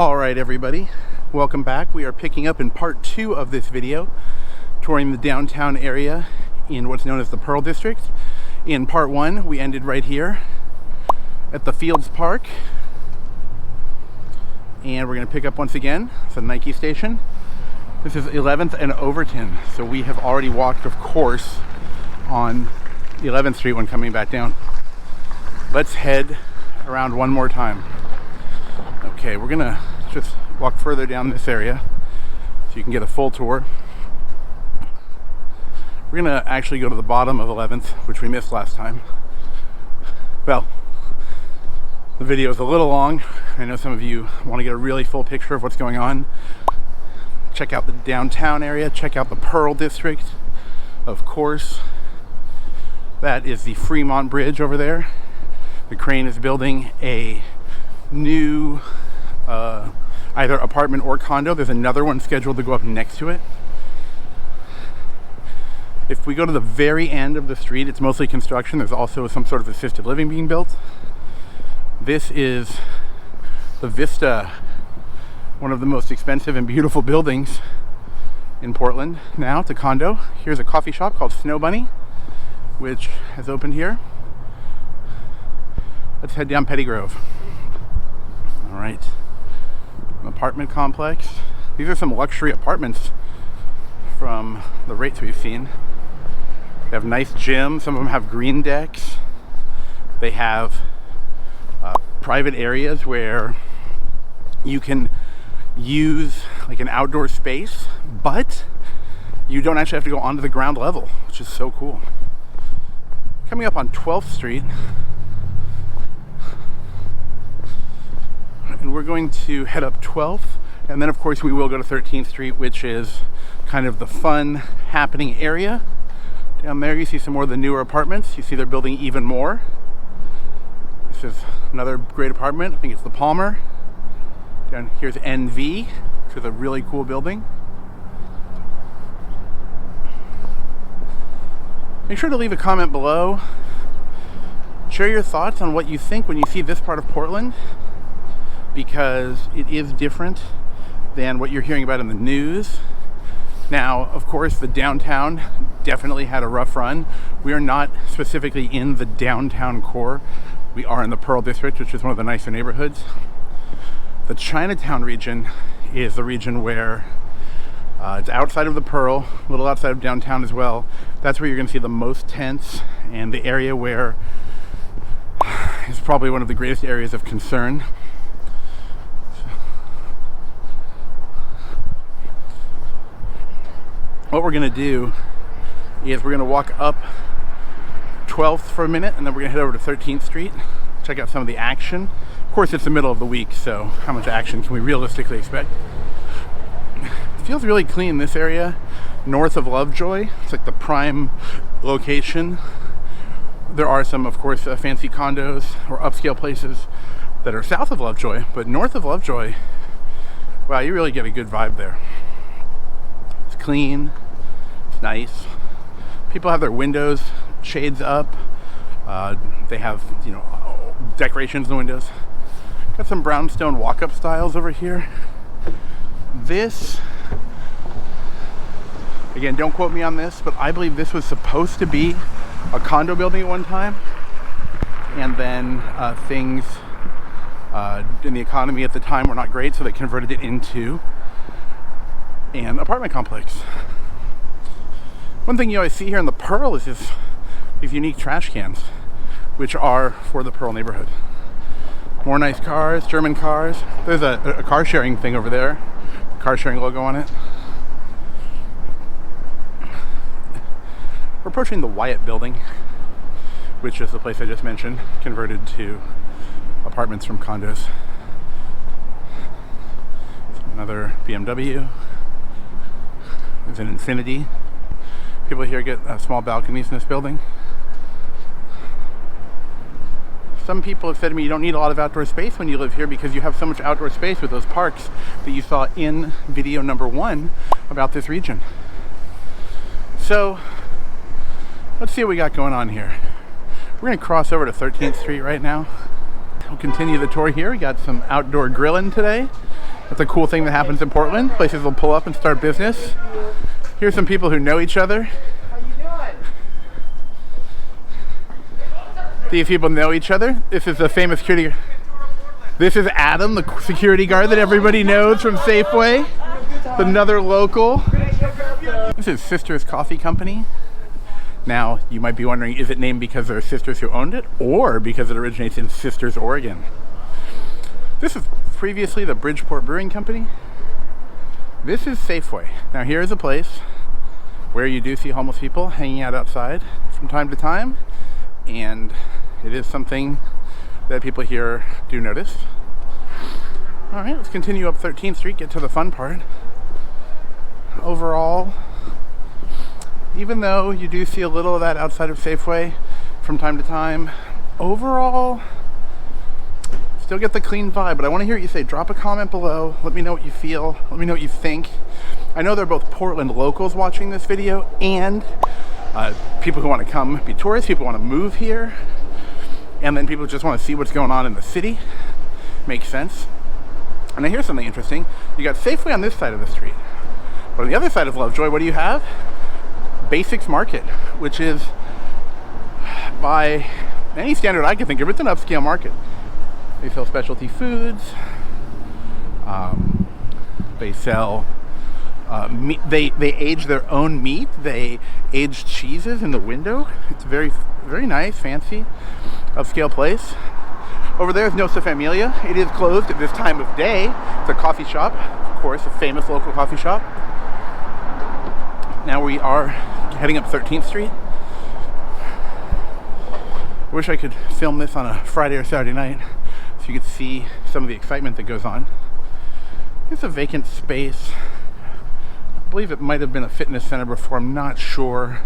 All right, everybody, welcome back. We are picking up in part 2 of this video, touring the downtown area in what's known as the Pearl District. In part 1, we ended right here at the Fields Park, and we're going to pick up once again. It's a Nike station. This is 11th and Overton, so we have already walked, of course, on 11th Street when coming back down. Let's head around one more time. Okay, we're gonna just walk further down this area so you can get a full tour. We're gonna actually go to the bottom of 11th, which we missed last time. Well, the video is a little long. I know some of you want to get a really full picture of what's going on. Check out the downtown area, check out the Pearl District, of course. That is the Fremont Bridge over there. The crane is building a new either apartment or condo. There's another one scheduled to go up next to it. If we go to the very end of the street, it's mostly construction. There's also some sort of assisted living being built. This is the Vista, one of the most expensive and beautiful buildings in Portland. Now it's a condo. Here's a coffee shop called Snow Bunny, which has opened here. Let's head down Pettygrove. All right, an apartment complex. These are some luxury apartments from the rates we've seen. They have nice gyms. Some of them have green decks. They have private areas where you can use like an outdoor space, but you don't actually have to go onto the ground level, which is so cool. Coming up on 12th Street, and we're going to head up 12th, and then of course we will go to 13th Street, which is kind of the fun happening area. Down there you see some more of the newer apartments. You see they're building even more. This is another great apartment. I think it's the Palmer. Down here's NV, which is a really cool building. Make sure to leave a comment below. Share your thoughts on what you think when you see this part of Portland, because it is different than what you're hearing about in the news. Now, of course, the downtown definitely had a rough run. We are not specifically in the downtown core. We are in the Pearl District, which is one of the nicer neighborhoods. The Chinatown region is the region where it's outside of the Pearl, a little outside of downtown as well. That's where you're going to see the most tents, and the area where is probably one of the greatest areas of concern. What we're going to do is we're going to walk up 12th for a minute, and then we're going to head over to 13th Street, check out some of the action. Of course, it's the middle of the week, so how much action can we realistically expect? It feels really clean, this area north of Lovejoy. It's like the prime location. There are some, of course, fancy condos or upscale places that are south of Lovejoy, but north of Lovejoy, wow, you really get a good vibe there. It's clean, it's nice. People have their windows shades up. They have, decorations in the windows. Got some brownstone walk-up styles over here. This, again, don't quote me on this, but I believe this was supposed to be a condo building at one time, and then things in the economy at the time were not great, so they converted it into an apartment complex. One thing you always see here in the Pearl is these unique trash cans, which are for the Pearl neighborhood. More nice cars, German cars. There's a car sharing thing over there, car sharing logo on it. We're approaching the Wyatt building, which is the place I just mentioned, converted to apartments from condos. Another BMW. There's an Infiniti. People here get small balconies in this building. Some people have said to me, you don't need a lot of outdoor space when you live here because you have so much outdoor space with those parks that you saw in video number 1 about this region. So let's see what we got going on here. We're going to cross over to 13th Street right now. We'll continue the tour here. We got some outdoor grilling today. That's a cool thing that happens in Portland. Places will pull up and start business. Here's some people who know each other. How you doing? These people know each other. This is a famous security. This is Adam, the security guard that everybody knows from Safeway. It's another local. This is Sisters Coffee Company. Now, you might be wondering, is it named because there are sisters who owned it, or because it originates in Sisters, Oregon? This is previously the Bridgeport Brewing Company. This is Safeway. Now, here is a place where you do see homeless people hanging out outside from time to time, and it is something that people here do notice. All right, let's continue up 13th Street, get to the fun part. Overall, even though you do see a little of that outside of Safeway from time to time, overall, still get the clean vibe. But I want to hear what you say. Drop a comment below. Let me know what you feel. Let me know what you think. I know they're both Portland locals watching this video, and people who want to come be tourists, people who want to move here, and then people who just want to see what's going on in the city. Makes sense. And then here's something interesting. You got Safeway on this side of the street, but on the other side of Lovejoy, what do you have? Basics Market, which is, by any standard I can think of, it's an upscale market. They sell specialty foods. They sell meat. They age their own meat. They age cheeses in the window. It's very, very nice, fancy, upscale place. Over there is Nossa Familia. It is closed at this time of day. It's a coffee shop, of course, a famous local coffee shop. Now we are heading up 13th Street. I wish I could film this on a Friday or Saturday night so you could see some of the excitement that goes on. It's a vacant space. I believe it might have been a fitness center before, I'm not sure.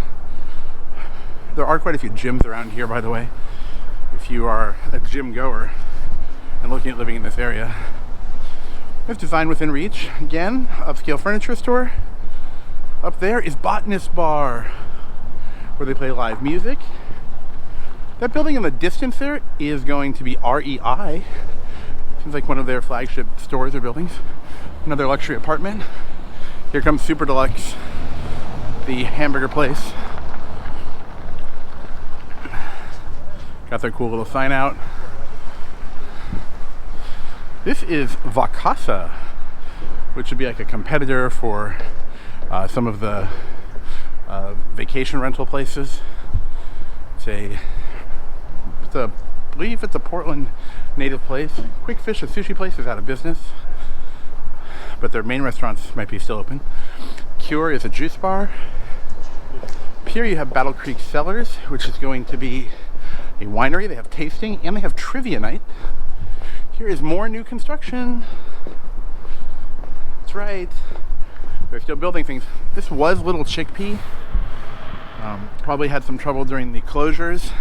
There are quite a few gyms around here, by the way, if you are a gym goer and looking at living in this area. It's Design Within Reach. Again, upscale furniture store. Up there is Botanist Bar, where they play live music. That building in the distance there is going to be REI. Seems like one of their flagship stores or buildings. Another luxury apartment. Here comes Super Deluxe, the hamburger place. Got their cool little sign out. This is Vacasa, which would be like a competitor for some of the vacation rental places. I believe it's a Portland native place. Quick Fish, a sushi place, is out of business, but their main restaurants might be still open. Cure is a juice bar. Here you have Battle Creek Cellars, which is going to be a winery. They have tasting and they have trivia night. Here is more new construction. That's right. They're still building things. This was Little Chickpea. Probably had some trouble during the closures.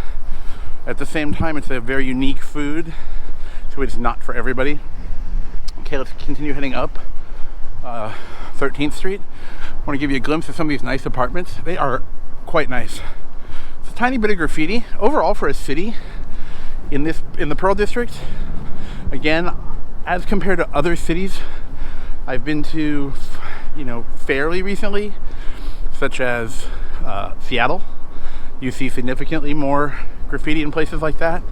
At the same time, it's a very unique food, so it's not for everybody. Okay, let's continue heading up 13th Street. I want to give you a glimpse of some of these nice apartments. They are quite nice. It's a tiny bit of graffiti. Overall, for a city in the Pearl District, again, as compared to other cities I've been to, fairly recently, such as Seattle, you see significantly more graffiti in places like that.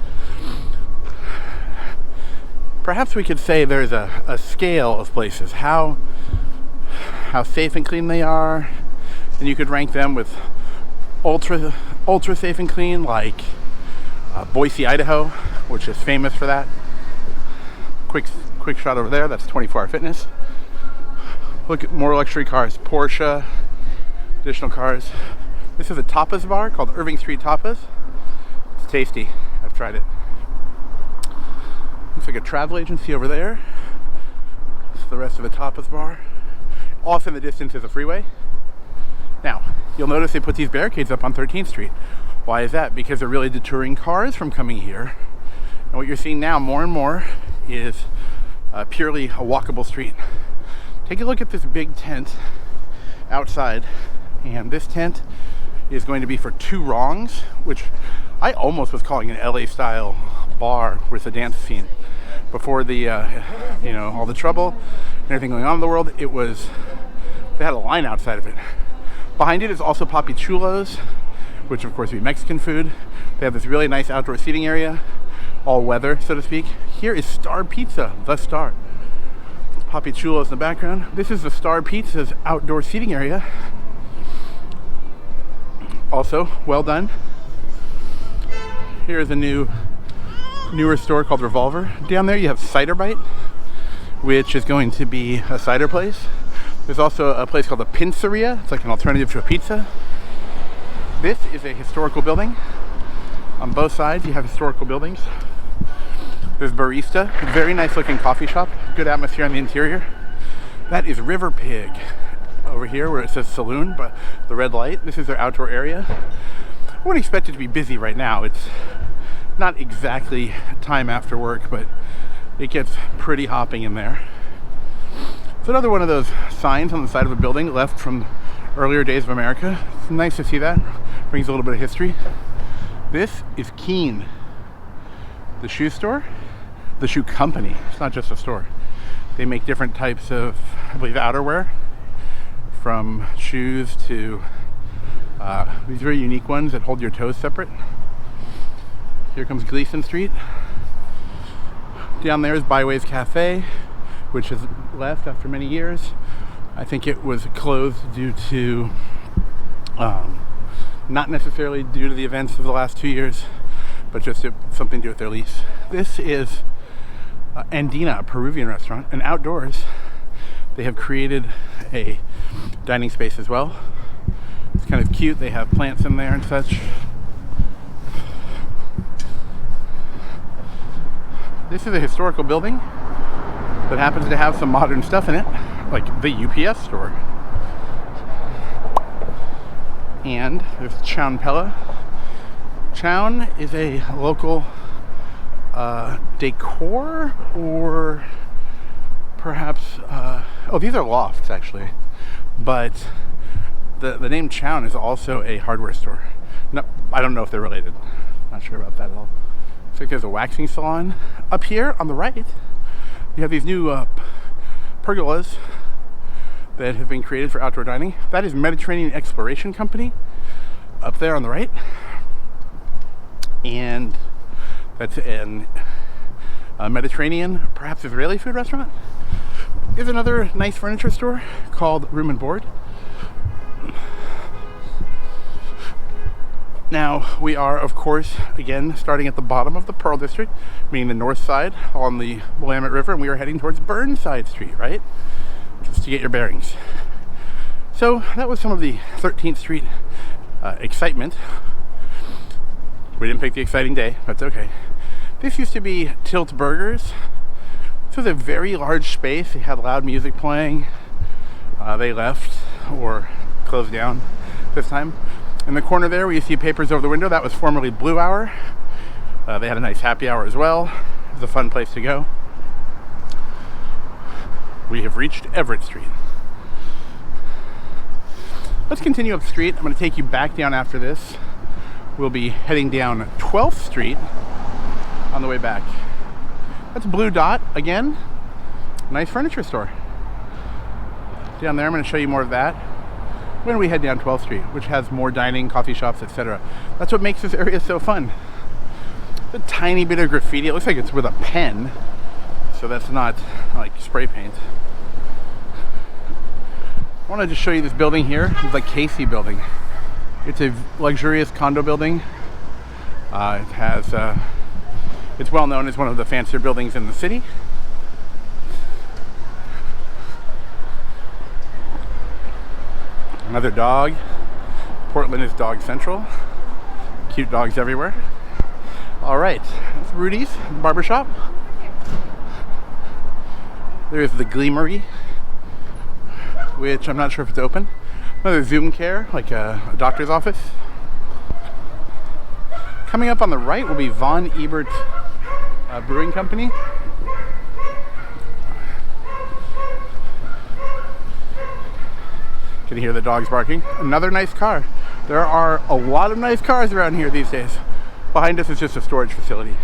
Perhaps we could say there's a scale of places, how safe and clean they are, and you could rank them with ultra safe and clean, like Boise, Idaho, which is famous for that. Quick shot over there. That's 24 Hour Fitness. Look at more luxury cars, Porsche, additional cars. This is a tapas bar called Irving Street Tapas. It's tasty. I've tried it. Looks like a travel agency over there. This is the rest of the tapas bar. Off in the distance is a freeway. Now, you'll notice they put these barricades up on 13th Street. Why is that? Because they're really deterring cars from coming here. And what you're seeing now more and more is purely a walkable street. Take a look at this big tent outside, and this tent is going to be for Two Wrongs, which I almost was calling an LA style bar with a dance scene. before the all the trouble and everything going on in the world, they had a line outside of it. Behind it is also Papi Chulos, which of course would be Mexican food. They have this really nice outdoor seating area, all weather, so to speak. Here is Star Pizza, the Star. Papi Chulos in the background. This is the Star Pizza's outdoor seating area. Also, well done. Here's a newer store called Revolver. Down there you have Cider Bite, which is going to be a cider place. There's also a place called the Pizzeria. It's like an alternative to a pizza. This is a historical building. On both sides you have historical buildings. There's Barista, a very nice looking coffee shop, good atmosphere on the interior. That is River Pig over here where it says saloon, but the red light. This is their outdoor area. I wouldn't expect it to be busy right now. It's not exactly time after work, but it gets pretty hopping in there. It's another one of those signs on the side of a building left from earlier days of America. It's nice to see that. Brings a little bit of history. This is Keen, the shoe store, the shoe company. It's not just a store. They make different types of, I believe, outerwear, from shoes to these very unique ones that hold your toes separate. Here comes Gleason Street. Down there is Byways Cafe, which has left after many years. I think it was closed due to, not necessarily due to the events of the last 2 years, but just something to do with their lease. This is Andina, a Peruvian restaurant, and outdoors they have created a dining space as well. It's kind of cute. They have plants in there and such. This is a historical building that happens to have some modern stuff in it, like the UPS store. And there's Chown Pella. Chown is a local decor, or perhaps these are lofts actually, but the name Chown is also a hardware store. No, I don't know if they're related. Not sure about that at all. Looks like there's a waxing salon. Up here on the right, you have these new pergolas that have been created for outdoor dining. That is Mediterranean Exploration Company up there on the right. And that's an Mediterranean, perhaps Israeli food restaurant. There's another nice furniture store called Room and Board. Now, we are, of course, again, starting at the bottom of the Pearl District, meaning the north side on the Willamette River, and we are heading towards Burnside Street, right? Just to get your bearings. So, that was some of the 13th Street excitement. We didn't pick the exciting day, that's okay. This used to be Tilt Burgers. This was a very large space. They had loud music playing. They left or closed down this time. In the corner there where you see papers over the window, that was formerly Blue Hour. They had a nice happy hour as well. It was a fun place to go. We have reached Everett Street. Let's continue up street. I'm going to take you back down after this. We'll be heading down 12th Street on the way back. That's Blue Dot again. Nice furniture store. Down there, I'm going to show you more of that when we head down 12th Street, which has more dining, coffee shops, etc. That's what makes this area so fun. A tiny bit of graffiti. It looks like it's with a pen, so that's not like spray paint. I want to just show you this building here. It's like Casey Building. It's a luxurious condo building. It's well known as one of the fancier buildings in the city. Another dog. Portland is dog central. Cute dogs everywhere. All right, that's Rudy's barbershop. There is the Gleamery, which I'm not sure if it's open. Another Zoom Care, like a doctor's office. Coming up on the right will be Von Ebert Brewing Company. Can you hear the dogs barking? Another nice car. There are a lot of nice cars around here these days. Behind us is just a storage facility.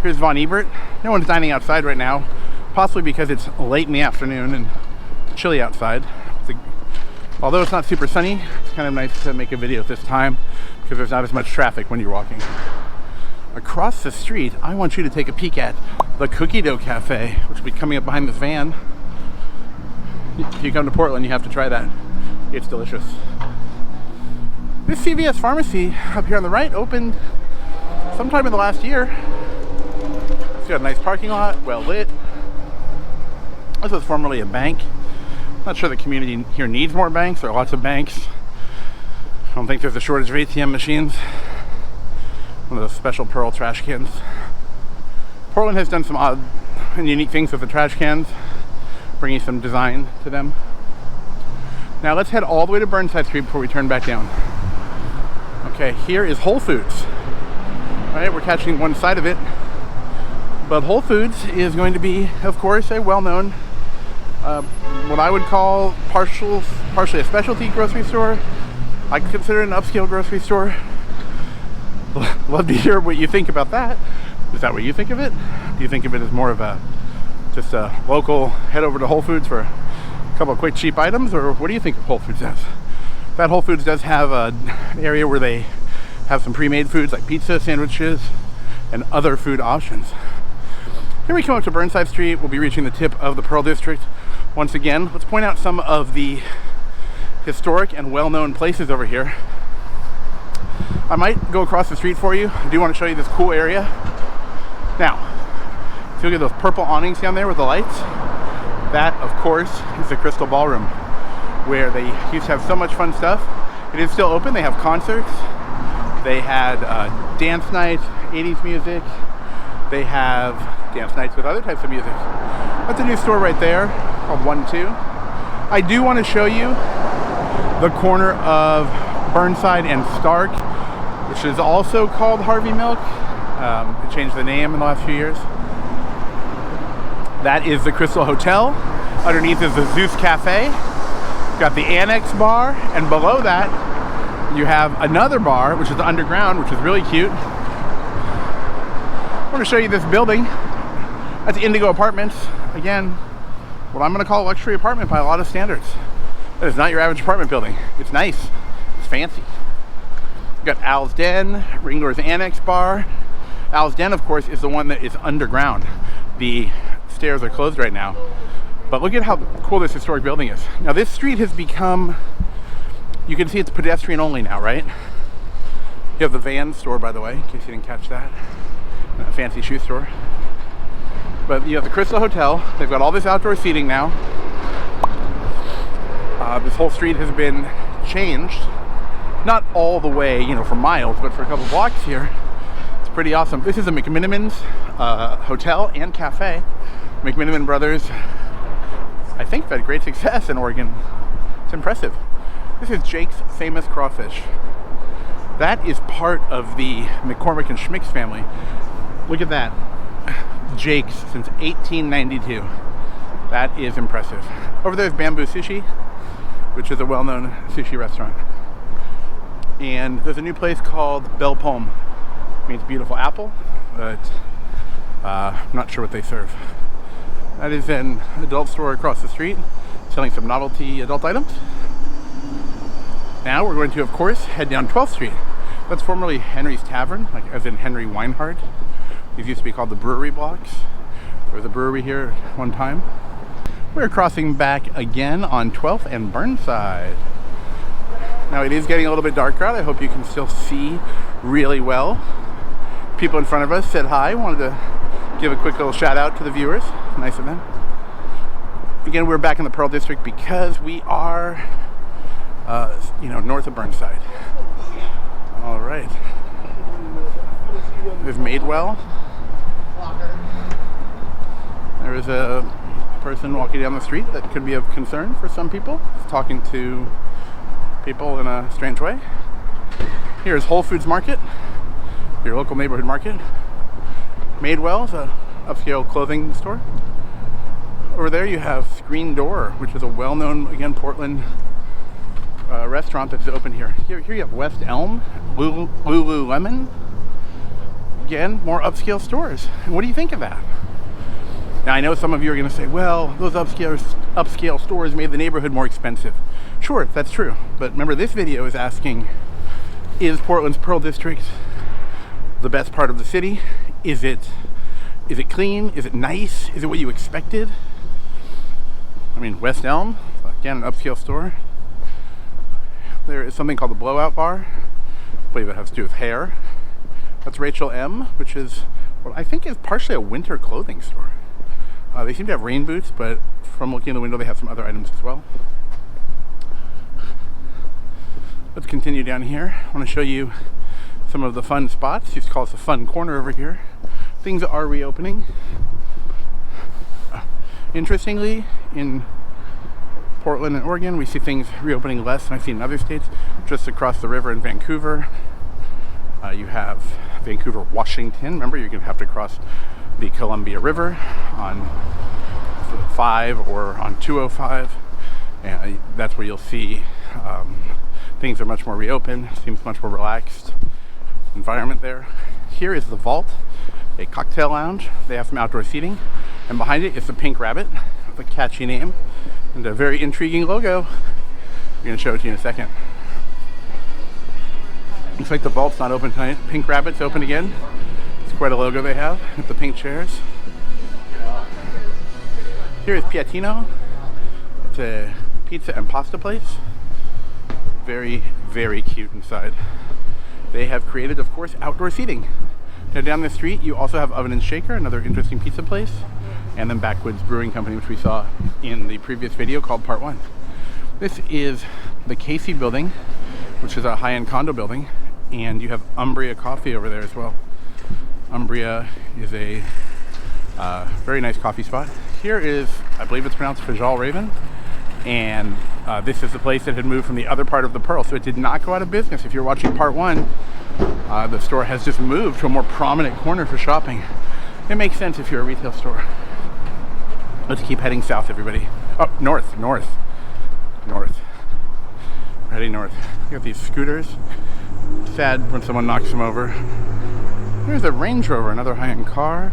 Here's Von Ebert. No one's dining outside right now, possibly because it's late in the afternoon and chilly outside. Although it's not super sunny, it's kind of nice to make a video at this time because there's not as much traffic when you're walking. Across the street, I want you to take a peek at the Cookie Dough Cafe, which will be coming up behind this van. If you come to Portland, you have to try that. It's delicious. This CVS pharmacy up here on the right opened sometime in the last year. It's got a nice parking lot, well lit. This was formerly a bank. Not sure the community here needs more banks. There are lots of banks. I don't think there's a shortage of ATM machines. One of those special pearl trash cans. Portland has done some odd and unique things with the trash cans, bringing some design to them. Now let's head all the way to Burnside Street before we turn back down. Okay, here is Whole Foods. All right, we're catching one side of it. But Whole Foods is going to be, of course, a well-known, what I would call partially a specialty grocery store. I consider it an upscale grocery store. Love to hear what you think about that. Is that what you think of it? Do you think of it as more of just a local head over to Whole Foods for a couple of quick cheap items, or what do you think of Whole Foods as? That Whole Foods does have an area where they have some pre-made foods like pizza, sandwiches, and other food options. Here we come up to Burnside Street. We'll be reaching the tip of the Pearl District. Once again, let's point out some of the historic and well-known places over here. I might go across the street for you. I do want to show you this cool area. Now, if you look at those purple awnings down there with the lights, that, of course, is the Crystal Ballroom, where they used to have so much fun stuff. It is still open. They have concerts. They had dance nights, 80s music. They have dance nights with other types of music. That's a new store right there called 1-2. I do want to show you the corner of Burnside and Stark, which is also called Harvey Milk. It changed the name in the last few years. That is the Crystal Hotel. Underneath is the Zeus Cafe. Got the Annex Bar, and below that you have another bar, which is underground, which is really cute. I want to show you this building. That's Indigo Apartments. Again, what I'm going to call a luxury apartment by a lot of standards. That is not your average apartment building. It's nice. It's fancy. You've got Al's Den, Ringler's Annex Bar. Al's Den, of course, is the one that is underground. The stairs are closed right now. But look at how cool this historic building is. Now this street has become, you can see it's pedestrian only now, right? You have the Van store, by the way, in case you didn't catch that. A fancy shoe store. But you have the Crystal Hotel. They've got all this outdoor seating now. This whole street has been changed. Not all the way, for miles, but for a couple blocks here. It's pretty awesome. This is a McMiniman's hotel and cafe. McMiniman Brothers, I think, have had great success in Oregon. It's impressive. This is Jake's Famous Crawfish. That is part of the McCormick and Schmick's family. Look at that. Jake's since 1892. That is impressive. Over there is Bamboo Sushi, which is a well-known sushi restaurant. And there's a new place called Belle Pomme. It means beautiful apple, but I'm not sure what they serve. That is an adult store across the street, selling some novelty adult items. Now we're going to, of course, head down 12th Street. That's formerly Henry's Tavern, as in Henry Weinhardt. These used to be called the brewery blocks. There was a brewery here at one time. We're crossing back again on 12th and Burnside. Now it is getting a little bit darker out. I hope you can still see really well. People in front of us said hi. Wanted to give a quick little shout out to the viewers. Nice of them. Again, we're back in the Pearl District because we are, north of Burnside. All right. There's Madewell. There is a person walking down the street that could be of concern for some people. He's talking to people in a strange way. Here's Whole Foods Market, your local neighborhood market. Madewell is a upscale clothing store. Over there you have Screen Door, which is a well-known, again, Portland restaurant that's open here. Here you have West Elm, Lululemon. again, more upscale stores. And what do you think of that? Now, I know some of you are going to say, well, those upscale stores made the neighborhood more expensive. Sure, that's true. But remember, this video is asking, is Portland's Pearl District the best part of the city? Is it clean? Is it nice? Is it what you expected? I mean, West Elm, again, an upscale store. There is something called the Blowout Bar. I believe it has to do with hair. That's Rachel M, which is what I think is partially a winter clothing store. They seem to have rain boots, but from looking in the window, they have some other items as well. Let's continue down here. I want to show you some of the fun spots. Used to call this a fun corner over here. Things are reopening. Interestingly, in Portland and Oregon, we see things reopening less than I see in other states. Just across the river in Vancouver, you have Vancouver, Washington. Remember, you're going to have to cross the Columbia River on 5 or on 205, and that's where you'll see things are much more reopened. Seems much more relaxed environment there. Here is the Vault, a cocktail lounge. They have some outdoor seating, and behind it is the Pink Rabbit, with a catchy name and a very intriguing logo. I'm going to show it to you in a second. Looks like the Vault's not open tonight. Pink Rabbit's open again. It's quite a logo they have with the pink chairs. Here is Piatino. It's a pizza and pasta place. Very, very cute inside. They have created, of course, outdoor seating. Now down the street, you also have Oven and Shaker, another interesting pizza place, and then Backwoods Brewing Company, which we saw in the previous video called Part 1. This is the Casey building, which is a high-end condo building, and you have Umbria Coffee over there as well. Umbria is a very nice coffee spot. Here is, I believe it's pronounced Fajal Raven, and this is the place that had moved from the other part of the Pearl, so it did not go out of business. If you're watching Part 1, the store has just moved to a more prominent corner for shopping. It makes sense if you're a retail store. Let's keep heading south, everybody. Oh, north. We're heading north. You got these scooters. Sad when someone knocks them over. There's a Range Rover, another high-end car.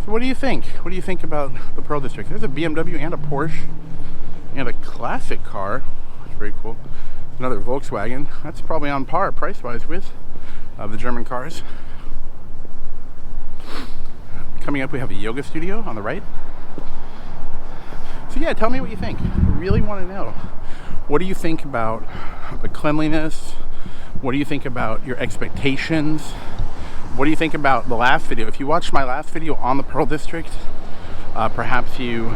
So what do you think? What do you think about the Pearl District? There's a BMW and a Porsche and a classic car. That's very cool. Another Volkswagen. That's probably on par price-wise with the German cars. Coming up, we have a yoga studio on the right. So yeah, tell me what you think. I really want to know. What do you think about the cleanliness? What do you think about your expectations? What do you think about the last video? If you watched my last video on the Pearl District, perhaps you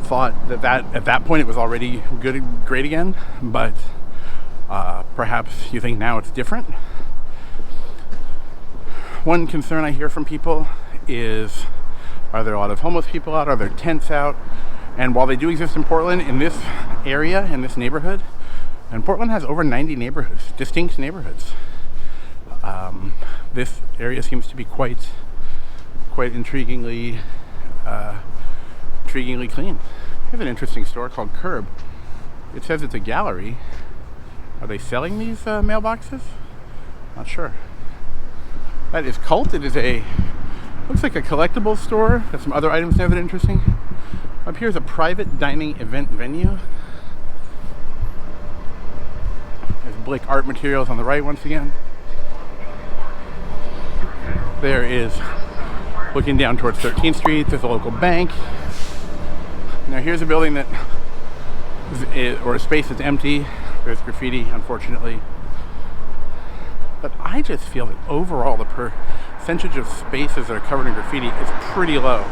thought that at that point it was already great again, but perhaps you think now it's different. One concern I hear from people is, are there a lot of homeless people out? Are there tents out? And while they do exist in Portland, in this area, in this neighborhood, and Portland has over 90 neighborhoods, distinct neighborhoods. This area seems to be quite intriguingly clean. We have an interesting store called Curb. It says it's a gallery. Are they selling these mailboxes? Not sure. That is Cult. It is looks like a collectibles store. Got some other items there that are interesting. Up here is a private dining event venue. There's Blick Art Materials on the right once again. There is, looking down towards 13th Street, there's a local bank. Now here's a building that or a space that's empty. There's graffiti, unfortunately. But I just feel that overall the percentage of spaces that are covered in graffiti is pretty low.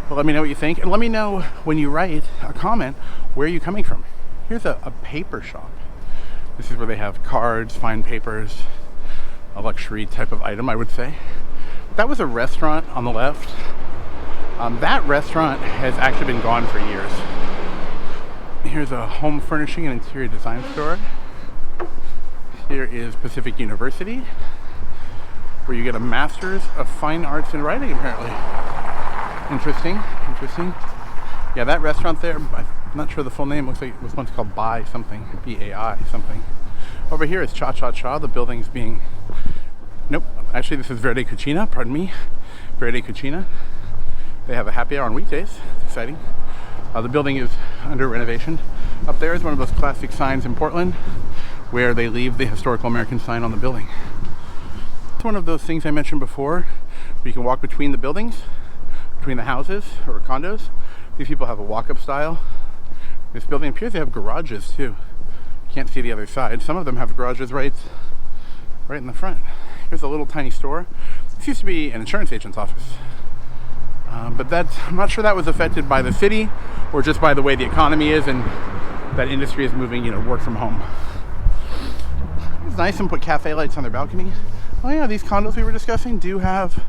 But let me know what you think, and let me know when you write a comment, where are you coming from? Here's a paper shop. This is where they have cards, fine papers, a luxury type of item, I would say. That was a restaurant on the left. That restaurant has actually been gone for years. Here's a home furnishing and interior design store. Here is Pacific University, where you get a Master's of Fine Arts in Writing, apparently. Interesting. Yeah, that restaurant there, I'm not sure the full name, looks like it was once called Bai something, B-A-I something. Over here is Cha Cha Cha. The building's being... Nope. Actually, this is Verde Cucina. Pardon me. Verde Cucina. They have a happy hour on weekdays. It's exciting. The building is under renovation. Up there is one of those classic signs in Portland where they leave the historical American sign on the building. It's one of those things I mentioned before where you can walk between the buildings, between the houses or condos. These people have a walk-up style. This building appears to have garages too. Can't see the other side. Some of them have garages right in the front. Here's a little tiny store. This used to be an insurance agent's office. But I'm not sure that was affected by the city or just by the way the economy is and that industry is moving, work from home. It's nice and put cafe lights on their balcony. Oh yeah, these condos we were discussing do have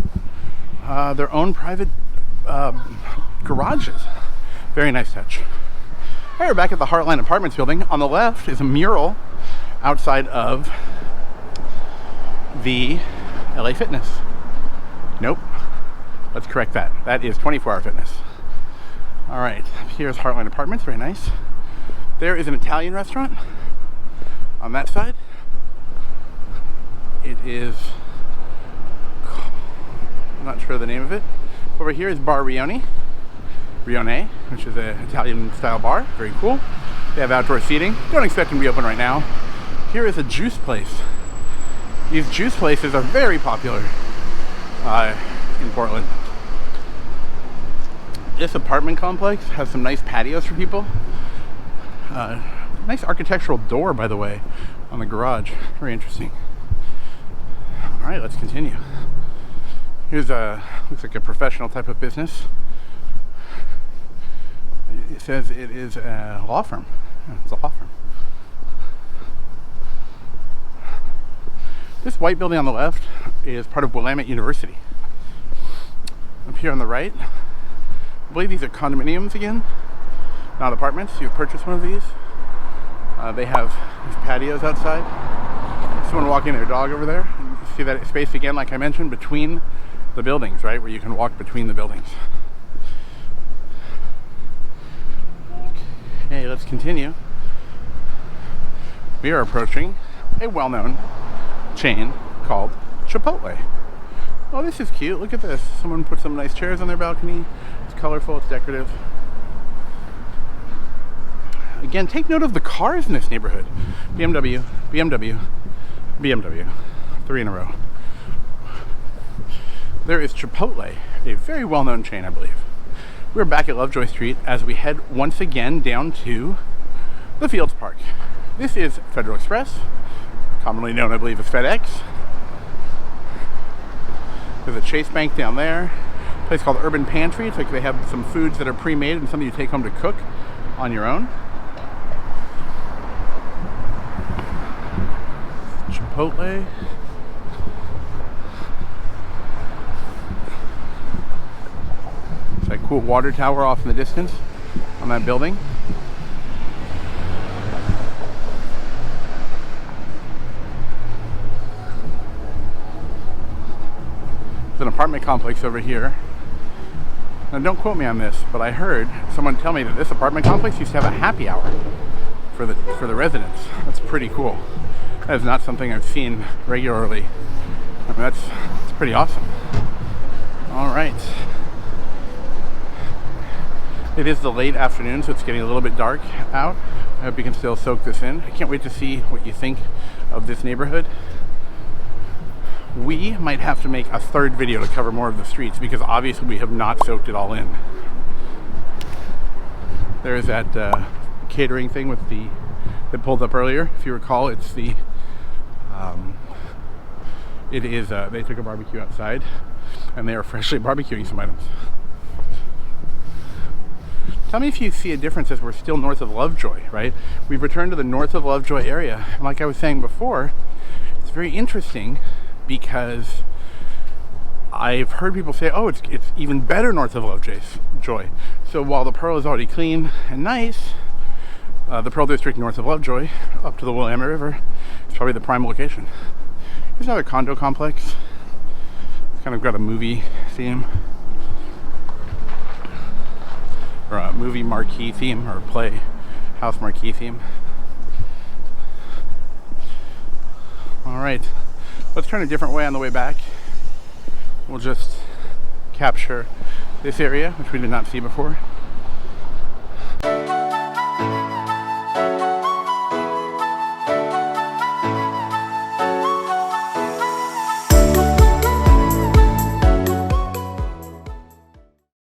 their own private garages. Very nice touch. Hey, we're back at the Heartland Apartments building. On the left is a mural outside of the LA Fitness. Nope. Let's correct that. That is 24-hour fitness. All right, here's Heartland Apartments, very nice. There is an Italian restaurant on that side. It is, I'm not sure the name of it. Over here is Bar Rione, which is an Italian style bar, very cool. They have outdoor seating. Don't expect them to be open right now. Here is a juice place. These juice places are very popular in Portland. This apartment complex has some nice patios for people. Nice architectural door, by the way, on the garage. Very interesting. All right, let's continue. Here's looks like a professional type of business. It says it is a law firm. Yeah, it's a law firm. This white building on the left is part of Willamette University. Up here on the right, I believe these are condominiums again, not apartments. You've purchased one of these. They have these patios outside. Someone walking their dog over there. And you see that space again, like I mentioned, between the buildings, right? Where you can walk between the buildings. Okay, let's continue. We are approaching a well-known chain called Chipotle. Oh, this is cute. Look at this. Someone put some nice chairs on their balcony. It's colorful, it's decorative. Again, take note of the cars in this neighborhood. BMW, BMW, BMW. 3 in a row. There is Chipotle, a very well-known chain, I believe. We're back at Lovejoy Street as we head once again down to the Fields Park. This is Federal Express, commonly known, I believe, as FedEx. There's a Chase Bank down there. A place called Urban Pantry. It's like they have some foods that are pre-made and something you take home to cook on your own. Chipotle. It's that cool water tower off in the distance on that building. An apartment complex over here. Now don't quote me on this, but I heard someone tell me that this apartment complex used to have a happy hour for the residents. That's pretty cool. That is not something I've seen regularly. I mean, that's pretty awesome. All right. It is the late afternoon, so it's getting a little bit dark out. I hope you can still soak this in. I can't wait to see what you think of this neighborhood. We might have to make a third video to cover more of the streets because obviously we have not soaked it all in. There's that catering thing with that pulled up earlier. If you recall, it's the they took a barbecue outside and they are freshly barbecuing some items. Tell me if you see a difference as we're still north of Lovejoy, right? We've returned to the north of Lovejoy area. And like I was saying before, it's very interesting because I've heard people say, oh, it's even better north of Lovejoy. So while the Pearl is already clean and nice, the Pearl District north of Lovejoy, up to the Willamette River, is probably the prime location. Here's another condo complex. It's kind of got a movie theme, or a movie marquee theme, or play house marquee theme. right, let's turn a different way on the way back. We'll just capture this area, which we did not see before.